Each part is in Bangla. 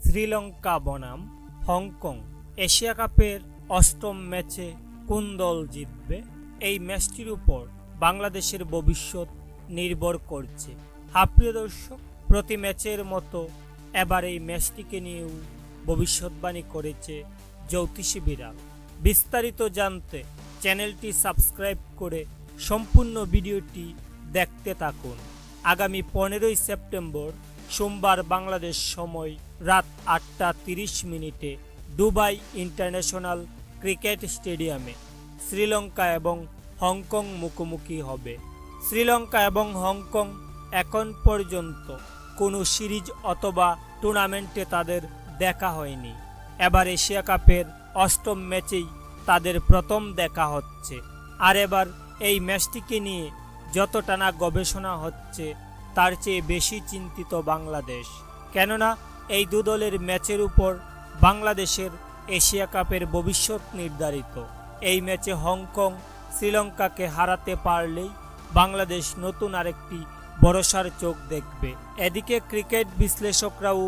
শ্রীলঙ্কা বনাম হংকং এশিয়া কাপের অষ্টম ম্যাচে কোন দল জিতবে? এই ম্যাচটির উপর বাংলাদেশের ভবিষ্যৎ নির্ভর করছে। প্রিয় দর্শক, প্রতি ম্যাচের মতো এবার এই ম্যাচটিকে নিয়েও ভবিষ্যৎবাণী করেছে জ্যোতিষী বিড়াল। বিস্তারিত জানতে চ্যানেলটি সাবস্ক্রাইব করে সম্পূর্ণ ভিডিওটি দেখতে থাকুন। আগামী 15 সেপ্টেম্বর সোমবার বাংলাদেশ সময় রাত 8:30 দুবাই ইন্টারন্যাশনাল ক্রিকেট স্টেডিয়ামে শ্রীলঙ্কা এবং হংকং মুখোমুখি হবে। শ্রীলঙ্কা এবং হংকং এখন পর্যন্ত কোনো সিরিজ অথবা টুর্নামেন্টে তাদের দেখা হয়নি। এবার এশিয়া কাপের অষ্টম ম্যাচেই তাদের প্রথম দেখা হচ্ছে। আর এবার এই ম্যাচটিকে নিয়ে যতটা না গবেষণা হচ্ছে তার চেয়ে বেশি চিন্তিত বাংলাদেশ। কেননা এই দু দলের ম্যাচের উপর বাংলাদেশের এশিয়া কাপের ভবিষ্যৎ নির্ধারিত। এই ম্যাচে হংকং শ্রীলঙ্কাকে হারাতে পারলেই বাংলাদেশ নতুন আরেকটি ভরসার চোখ দেখবে। এদিকে ক্রিকেট বিশ্লেষকরাও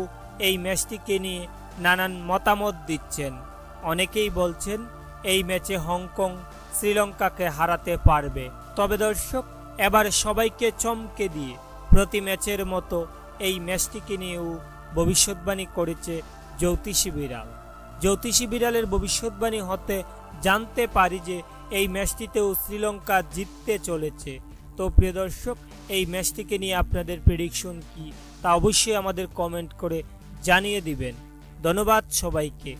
এই ম্যাচটিকে নিয়ে নানান মতামত দিচ্ছেন। অনেকেই বলছেন এই ম্যাচে হংকং শ্রীলঙ্কাকে হারাতে পারবে। তবে দর্শক, এবার সবাইকে চমকে দিয়ে প্রতি ম্যাচের মতো এই ম্যাচটিকে নিয়েও ভবিষ্যৎবাণী করেছে জ্যোতিষী বিড়াল। জ্যোতিষী বিড়ালের ভবিষ্যৎবাণী হতে জানতে পারি যে এই ম্যাচটিতেও শ্রীলঙ্কা জিততে চলেছে। তো প্রিয় দর্শক, এই ম্যাচটিকে নিয়ে আপনাদের প্রেডিকশন কি তা অবশ্যই আমাদের কমেন্ট করে জানিয়ে দিবেন। ধন্যবাদ সবাইকে।